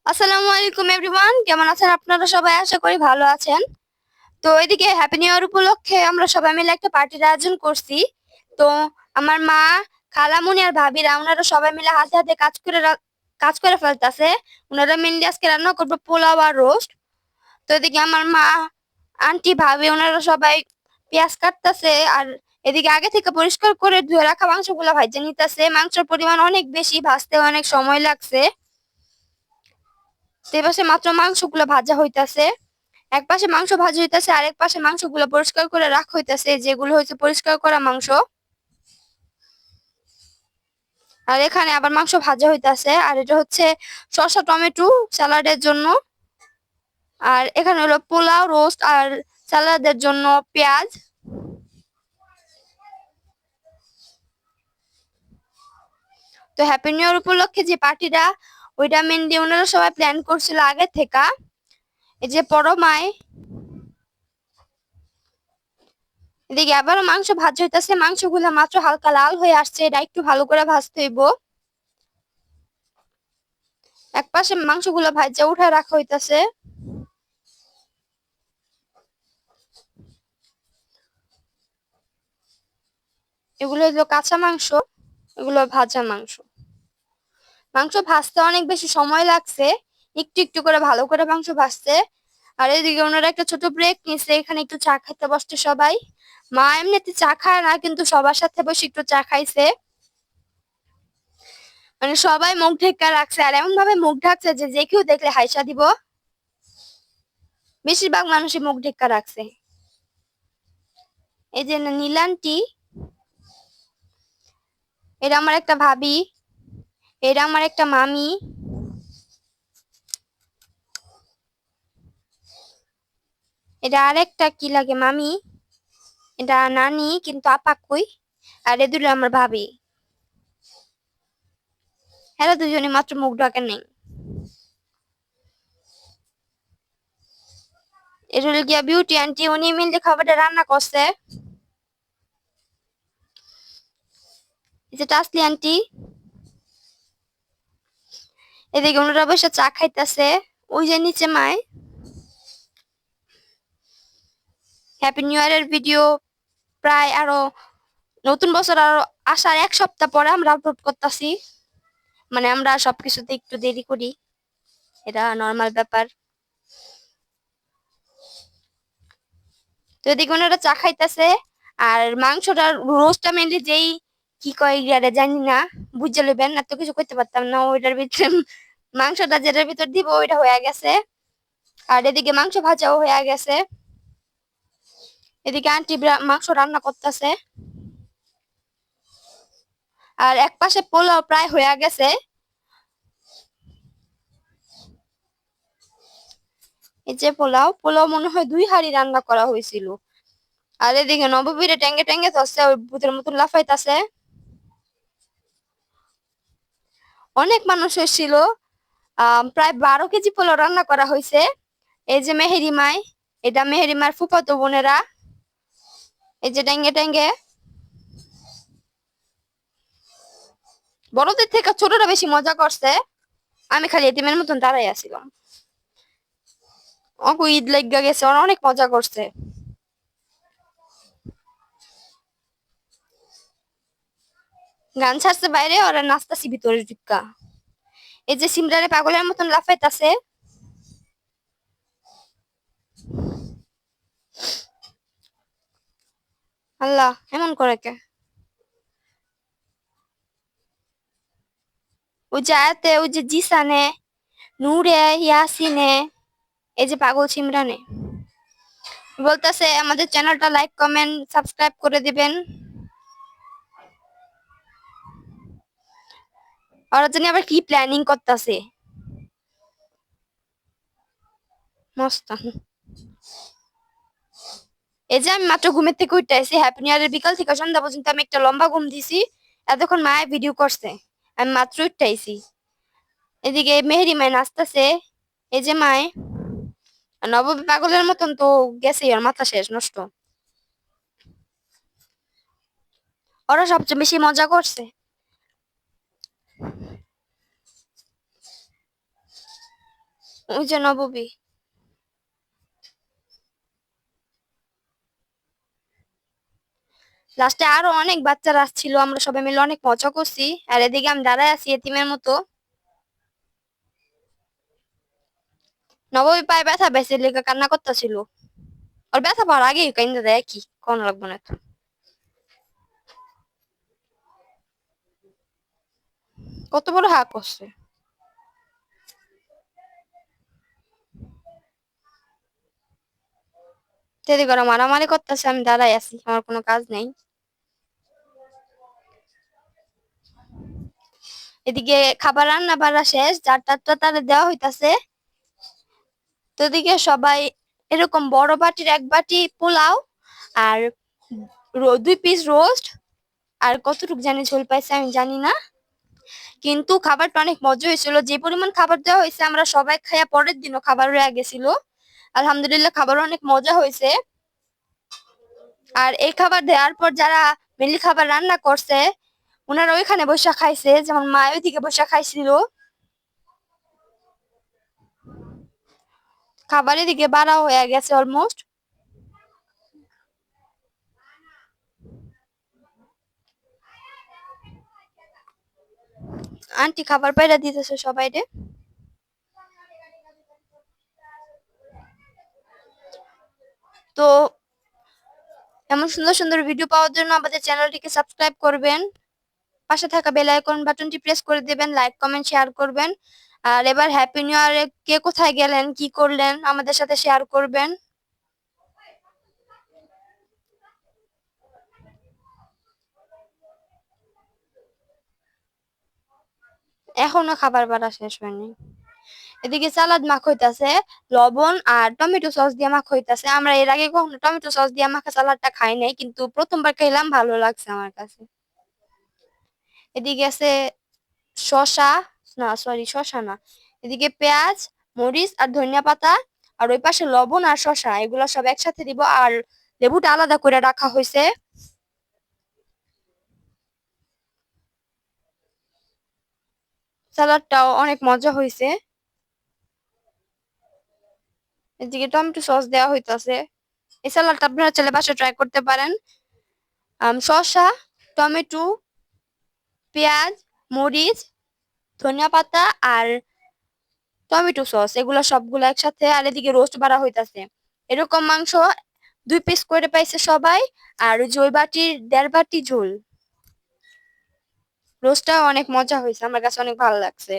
আসসালামু আলাইকুম এভরিওয়ান, কেমন আছেন আপনারা সবাই? আশা করি ভালো আছেন। তো এদিকে হ্যাপি নিউ ইয়ার উপলক্ষে আমরা সবাই মিলে একটা পার্টির আয়োজন করছি। তো আমার মা, খালামুনি আর ভাবিরা ওনারা সবাই মিলে হাতে হাতে কাজ করে ফেলতেছে। ওনারা মেনলি আজকে রান্না করবে পোলাও আর রোস্ট। তো এদিকে আমার মা, আন্টি, ভাবি ওনারা সবাই পেঁয়াজ কাটতেছে, আর এদিকে আগে থেকে পরিষ্কার করে ধুয়ে রাখা মাংসগুলো ভাজে নিতেছে। মাংসের পরিমাণ অনেক বেশি, ভাজতে অনেক সময় লাগছে। তো এপাশে মাত্র মাংসগুলো ভাজা হইতাছে, এক পাশে মাংস ভাজা হইতাছে, আরেক পাশে মাংসগুলো পরিষ্কার করে রাখা হইতাছে, যেগুলো হচ্ছে পরিষ্কার করা মাংস। আর এখানে আবার মাংস ভাজা হইতাছে, আর এটা হচ্ছে শসা টমেটো স্যালাডের জন্য। আর এখানে হলো পোলাও, রোস্ট আর স্যালাডের জন্য পেঁয়াজ। তো হ্যাপি নিউ ইয়ার উপলক্ষে যে পার্টিটা, ওইটা মেনলি ওনারা সবাই প্ল্যান করছিল আগে থেকে। এই যে পরমায় এদিকে আবারও মাংস ভাজা হইতাছে, মাংসগুলো মাত্র হালকা লাল হয়ে আসছে, এটা একটু ভালো করে ভাজতে হইব। এক পাশে মাংসগুলো ভাজা উঠায় রাখা হইতাছে। এগুলো হলো কাঁচা মাংস, এগুলো ভাজা মাংস। মাংস ভাজতে অনেক বেশি সময় লাগছে, একটু একটু করে ভালো করে মাংস ভাজতে। আর এদিকে ওনারা একটা ছোট ব্রেক নিচ্ছে, এখানে একটু চা খেতে বসছে সবাই। মা এমনিতে চা খায় না, কিন্তু সবার সাথে বসে একটু চা খাইছে। মানে সবাই মুখ ঢেকে রাখছে, আর এমন ভাবে মুখ ঢাকছে যে যে কেউ দেখলে হাইসা দিব। বেশিরভাগ মানুষই মুখ ঢেকে রাখছে। এই যে নীলান্টি, এটা আমার একটা ভাবি, এটা আমার একটা মামি, এটা আরেকটা কি লাগে মামি, এটা নানি কিন্তু আপা কই। আর এ দুটো আমার ভাবি, এরা দুজনে মাত্র মুখ ঢাকেন নেই। এটা হলো গিয়া বিউটি আন্টি, উনি মিলে খাবারটা রান্না করছে। এই যে টাসলি আন্টি, এদিকে ওনারা বসে চা খাইতেছে। ওই যে নিচে মায়। হ্যাপি নিউ ইয়ারের ভিডিও প্রায় আরো নতুন বছর আরো আসার 1 সপ্তাহ পরে আমরা আপলোড করতেছি। মানে আমরা সবকিছুতে একটু দেরি করি, এটা নর্মাল ব্যাপার। তো এদিকে ওনারা চা খাইতেছে, আর মাংসটা রোস্টটা মেনলি যেই কি কয় ইয়ারে জানি না, বুঝে লইবেন, এত কিছু করতে পারতাম না। ওইটার ভিতরে মাংসটা যেটার ভিতর দিব ওইটা হয়ে গেছে, আর এদিকে মাংস ভাজাও হয়ে গেছে। এদিকে আন্টি মাংস রান্না করতেছে, আর এক পাশে পোলাও প্রায় হয়ে গেছে। এই যে পোলাও পোলাও মনে হয় 2 হাঁড়ি রান্না করা হয়েছিল। আর এদিকে নববীরে ট্যাঙ্গে ট্যাঙ্গে ধরছে, ওই ভূতের মতন লাফাইতাছে। অনেক মানুষ হয়েছিল, প্রায় 12 কেজি পোলাও রান্না করা হয়েছে। এই যে মেহেরিমায়, এটা মেহেরিমার ফুফাতো বোনেরা। এই যে ট্যাঙ্গে ট্যাঙ্গে, বড়দের থেকে ছোটরা বেশি মজা করছে। আমি খালি এতিমের মতন দাঁড়াই আছিলাম। অঙ্ক ঈদ লেগা গেছে, ওরা অনেক মজা করছে। গান ছাড়ছে বাইরে, ওরা নাচতাছি ভিতরে ঢুকা। এই যে সিমরারে পাগলের মতন লাফাইতাছে। আল্লাহ এমন করে কে? ওই যে আয়াতে, ওই যে জিসানে, নূরে, ইয়াসিনে, এই যে পাগল সিমরানে বলতেছে আমাদের চ্যানেলটা লাইক কমেন্ট সাবস্ক্রাইব করে দিবেন। ওরা জানি আবার কি প্ল্যানিং করতেছে। মস্ত। এই যে আমি মাত্র ঘুমের থেকে উঠতে আসি, হ্যাপি নিউ ইয়ারের বিকাল থেকে সন্ধ্যা পর্যন্ত আমি একটা লম্বা ঘুম দিছি। এতক্ষণ মায়ে ভিডিও করছে, আমি মাত্র উঠতে আইছি। এদিকে মেহেরি মায় নাচতেছে। এই যে মায় নবমী পাগলের মতন তো গেছে, ওর মাথা শেষ নষ্ট। ওরা সবচেয়ে বেশি মজা করছে। ওই যে নববী। লাস্টে আরো অনেক বাচ্চারা আসছিল, আমরা সবাই মিলে অনেক মজা করছি। আর এদিকে আমি দাঁড়ায় আছি এতিমের মতো। নবমী পায়ে ব্যথা পেয়েছে, লেগে কান্না করতেছিল। ওর ব্যথা পাওয়ার আগেই কাইন্দা দেয়, কি কোন লাগবে না তো। কত বড় হাঁক করছে। এদিকে ওরা মারামারি করতেছে, আমি দাঁড়াই আছি, আমার কোনো কাজ নেই। এদিকে খাবার রান্না বাড়া শেষ, যার টারটা তারা দেওয়া হইতাছে। তো এদিকে সবাই এরকম বড় বাটির এক বাটি পোলাও আর 2 পিস রোস্ট আর কতটুকু জানি ঝোল পাইছে আমি জানি না, কিন্তু খাবারটা অনেক মজা হয়েছিল। যে পরিমাণ খাবার দেওয়া হয়েছে আমরা সবাই খাইয়া পরের দিনও খাবার রয়ে গেছিল। আলহামদুলিল্লাহ খাবার অনেক মজা হয়েছে। আর এই খাবার দেওয়ার পর যারা মেনলি খাবার রান্না করছে ওনারা ওইখানে বসে খাইছে, যেমন মা ওইদিকে বসে খাইছিল। খাবার এদিকে বাড়া হয়ে গেছে অলমোস্ট। আন্টি খাবার পাইরা দিতেছে সবাইরে। তো এমন সুন্দর সুন্দর ভিডিও পাওয়ার জন্য আমাদের চ্যানেলটিকে সাবস্ক্রাইব করবেন, পাশে থাকা বেল আইকন বাটনটি প্রেস করে দিবেন, লাইক কমেন্ট শেয়ার করবেন। আর এবার হ্যাপি নিউ ইয়ারে কে কোথায় গেলেন, কি করলেন আমাদের সাথে শেয়ার করবেন। এখনো খাবার বাড়া শেষ হয়নি। এদিকে সালাদ মাখ হইতাছে, লবণ আর টমেটো সস দিয়ে মাখ হইতাছে। আমরা এর আগে কখনো টমেটো সস দিয়ে মাখা সালাদটা খাই নাই, কিন্তু প্রথমবার খাইলাম, ভালো লাগছে আমার কাছে। এদিকে আছে শসা, না সরি শসা না, এদিকে পেঁয়াজ, মরিচ আর ধনিয়া পাতা। আর ওই পাশে লবণ আর শসা, এগুলা সব একসাথে দিব। আর লেবুটা আলাদা করে রাখা হয়েছে। সালাদটাও অনেক মজা হয়েছে। এদিকে টমেটো সস দেওয়া হইতাছে। এই সালাদটা আপনারা চাইলে বাসায় ট্রাই করতে পারেন। শসা, টমেটো, পেঁয়াজ, মরিচ, ধনিয়া পাতা আর টমেটো সস, এগুলো সবগুলো একসাথে। আর এদিকে রোস্ট বাড়া হইতাছে। এরকম মাংস 2 পিস করে পাইছে সবাই। আর ওই যে ওই বাটির 1.5 বাটি ঝোল। রোস্টটা অনেক মজা হয়েছে, আমার কাছে অনেক ভালো লাগছে।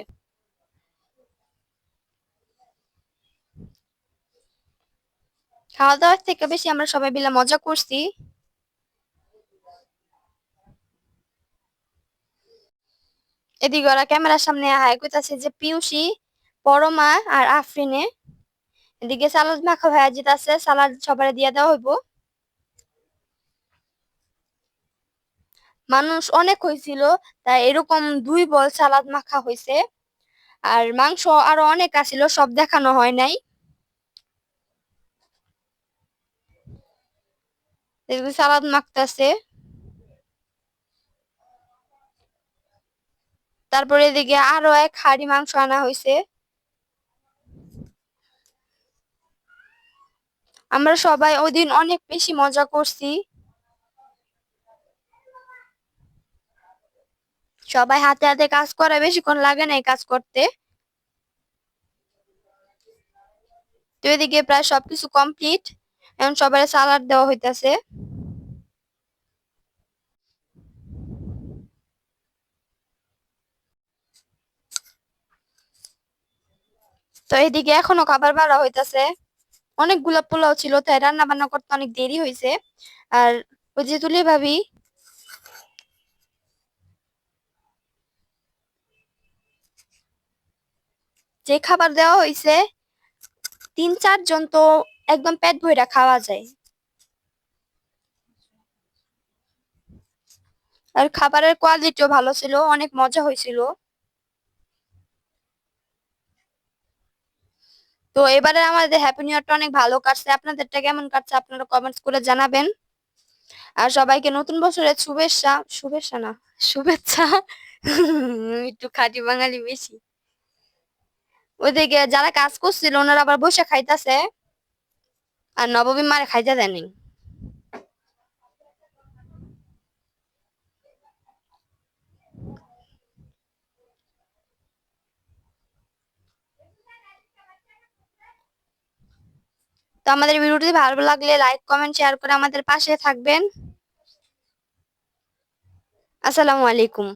খাওয়া দাওয়ার থেকে বেশি আমরা সবাই মিলে মজা করছি। এদিকে ওরা ক্যামেরার সামনে হাই কইতাছে যে পিউসি, পরমা আর আফরিনে। এদিকে সালাদ মাখা হয়ে যেতেছে, সালাদ সবাই দিয়ে দেওয়া হইব। মানুষ অনেক হয়েছিল, তাই এরকম 2 বল সালাদ মাখা হয়েছে। আর মাংস আরো অনেক আছিল, সব দেখানো হয় নাই। এদিকে সালাদ মাখতেছে। তারপরে এদিকে আরো এক হাঁড়ি মাংস আনা হয়েছে। আমরা সবাই ওই দিন অনেক বেশি মজা করছি। সবাই হাতে হাতে কাজ করে, বেশিক্ষণ লাগে না এই কাজ করতে। তো এদিকে প্রায় সবকিছু কমপ্লিট, এখন সবাই সালাড দেওয়া হইতাছে। তো এদিকে এখনো খাবার বাড়া হইতাছে। অনেকগুলা পোলাও ছিল, তাই রান্না বান্না করতে অনেক দেরি হয়েছে। আর ওই যে তুলি ভাবি, যে খাবার দেওয়া হয়েছে 3-4 জন তো একদম পেট ভইরা খাওয়া যায়। আর খাবারের কোয়ালিটিও ভালো ছিল, অনেক মজা হয়েছিল। তো এবারে আমাদের হ্যাপি নিউ ইয়ারটা অনেক ভালো কাটছে। আপনাদেরটা কেমন কাটছে আপনারা কমেন্টস করে জানাবেন। আর সবাইকে নতুন বছরের শুভেচ্ছা, শুভেচ্ছা না, শুভেচ্ছা। একটু খাঁটি বাঙালি বেশি। ওইদিকে যারা কাজ করছিল ওনারা আবার বসে খাইতেছে, আর নবমী মারে খাইতে দেয়নি। তো আমাদের ভিডিওটি ভালো লাগলে লাইক কমেন্ট শেয়ার করে আমাদের পাশে থাকবেন। আসসালামু আলাইকুম।